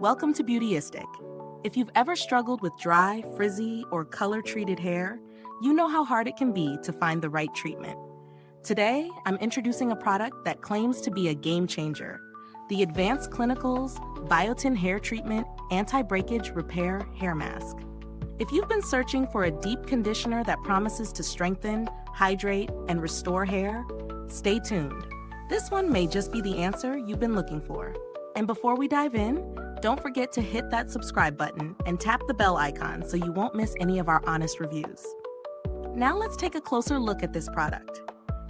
Welcome to Beautyistic. If you've ever struggled with dry, frizzy, or color-treated hair, you know how hard it can be to find the right treatment. Today, I'm introducing a product that claims to be a game changer, the Advanced Clinicals Biotin Hair Treatment Anti-Breakage Repair Hair Mask. If you've been searching for a deep conditioner that promises to strengthen, hydrate, and restore hair, stay tuned. This one may just be the answer you've been looking for. And before we dive in, don't forget to hit that subscribe button and tap the bell icon so you won't miss any of our honest reviews. Now let's take a closer look at this product.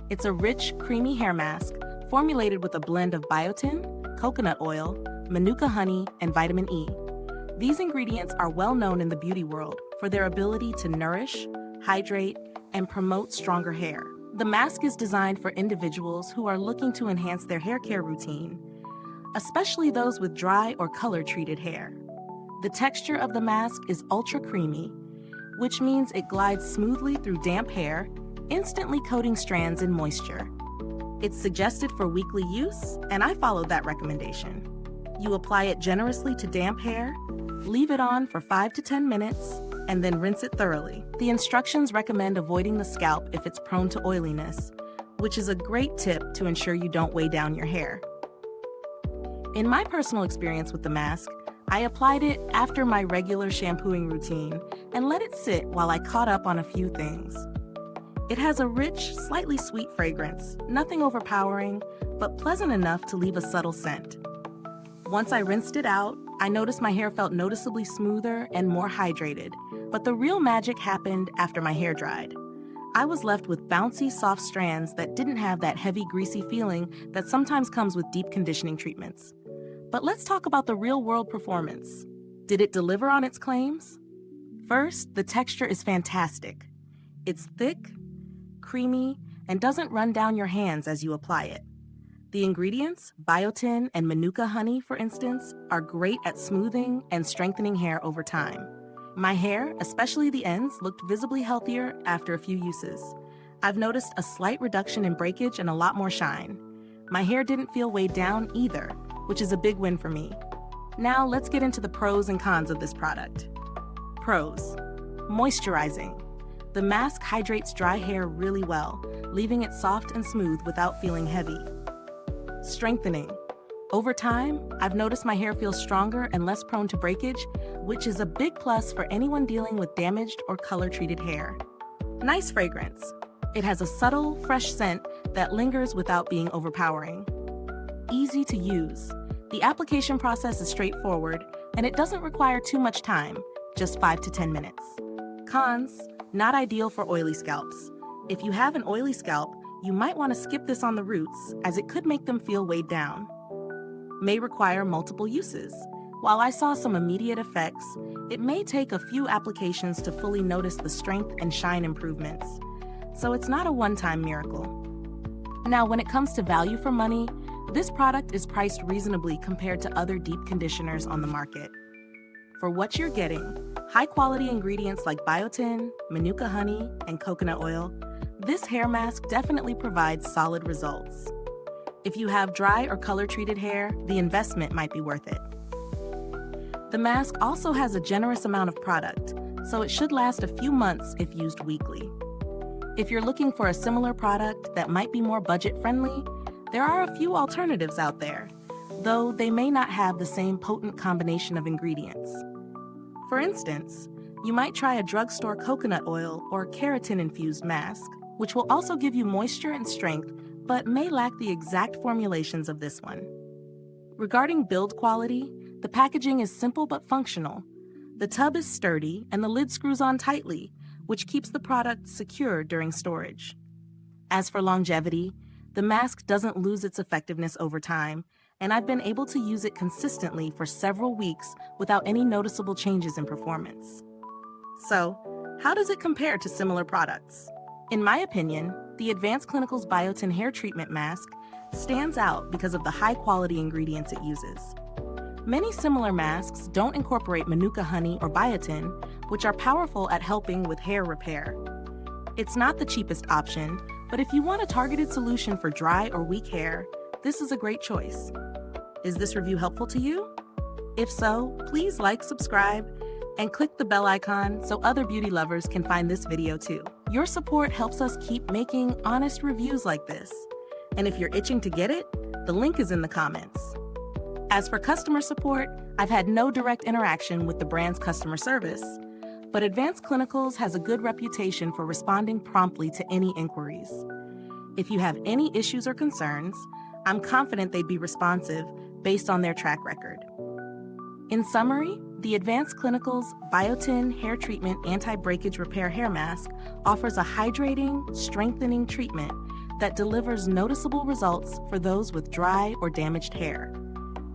It's a rich, creamy hair mask formulated with a blend of biotin, coconut oil, Manuka honey, and vitamin E. These ingredients are well known in the beauty world for their ability to nourish, hydrate, and promote stronger hair. The mask is designed for individuals who are looking to enhance their hair care routine, especially those with dry or color-treated hair. The texture of the mask is ultra creamy, which means it glides smoothly through damp hair, instantly coating strands in moisture. It's suggested for weekly use, and I followed that recommendation. You apply it generously to damp hair, leave it on for 5 to 10 minutes, and then rinse it thoroughly. The instructions recommend avoiding the scalp if it's prone to oiliness, which is a great tip to ensure you don't weigh down your hair. In my personal experience with the mask, I applied it after my regular shampooing routine and let it sit while I caught up on a few things. It has a rich, slightly sweet fragrance, nothing overpowering, but pleasant enough to leave a subtle scent. Once I rinsed it out, I noticed my hair felt noticeably smoother and more hydrated, but the real magic happened after my hair dried. I was left with bouncy, soft strands that didn't have that heavy, greasy feeling that sometimes comes with deep conditioning treatments. But let's talk about the real-world performance. Did it deliver on its claims? First, the texture is fantastic. It's thick, creamy, and doesn't run down your hands as you apply it. The ingredients, biotin and Manuka honey, for instance, are great at smoothing and strengthening hair over time. My hair, especially the ends, looked visibly healthier after a few uses. I've noticed a slight reduction in breakage and a lot more shine. My hair didn't feel weighed down either, which is a big win for me. Now let's get into the pros and cons of this product. Pros: moisturizing. The mask hydrates dry hair really well, leaving it soft and smooth without feeling heavy. Strengthening. Over time, I've noticed my hair feels stronger and less prone to breakage, which is a big plus for anyone dealing with damaged or color-treated hair. Nice fragrance. It has a subtle, fresh scent that lingers without being overpowering. Easy to use. The application process is straightforward, and it doesn't require too much time, just 5 to 10 minutes. Cons: not ideal for oily scalps. If you have an oily scalp, you might want to skip this on the roots, as it could make them feel weighed down. May require multiple uses. While I saw some immediate effects, it may take a few applications to fully notice the strength and shine improvements. So it's not a one-time miracle. Now, when it comes to value for money, this product is priced reasonably compared to other deep conditioners on the market. For what you're getting, high-quality ingredients like biotin, Manuka honey, and coconut oil, this hair mask definitely provides solid results. If you have dry or color-treated hair, the investment might be worth it. The mask also has a generous amount of product, so it should last a few months if used weekly. If you're looking for a similar product that might be more budget-friendly, there are a few alternatives out there, though they may not have the same potent combination of ingredients. For instance, you might try a drugstore coconut oil or keratin-infused mask, which will also give you moisture and strength, but may lack the exact formulations of this one. Regarding build quality, the packaging is simple but functional. The tub is sturdy and the lid screws on tightly, which keeps the product secure during storage. As for longevity, the mask doesn't lose its effectiveness over time, and I've been able to use it consistently for several weeks without any noticeable changes in performance. So, how does it compare to similar products? In my opinion, the Advanced Clinicals Biotin Hair Treatment Mask stands out because of the high-quality ingredients it uses. Many similar masks don't incorporate Manuka honey or biotin, which are powerful at helping with hair repair. It's not the cheapest option, but if you want a targeted solution for dry or weak hair, this is a great choice. Is this review helpful to you? If so, please like, subscribe, and click the bell icon so other beauty lovers can find this video too. Your support helps us keep making honest reviews like this. And if you're itching to get it, the link is in the comments. As for customer support, I've had no direct interaction with the brand's customer service, but Advanced Clinicals has a good reputation for responding promptly to any inquiries. If you have any issues or concerns, I'm confident they'd be responsive based on their track record. In summary, the Advanced Clinicals Biotin Hair Treatment Anti-Breakage Repair Hair Mask offers a hydrating, strengthening treatment that delivers noticeable results for those with dry or damaged hair.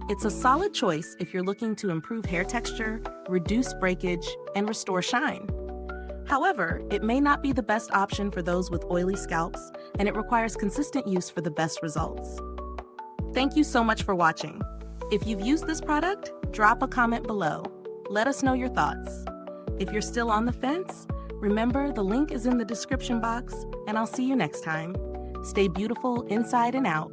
It's a solid choice if you're looking to improve hair texture, reduce breakage, and restore shine. However, it may not be the best option for those with oily scalps, and it requires consistent use for the best results. Thank you so much for watching. If you've used this product, drop a comment below. Let us know your thoughts. If you're still on the fence, remember the link is in the description box, and I'll see you next time. Stay beautiful inside and out.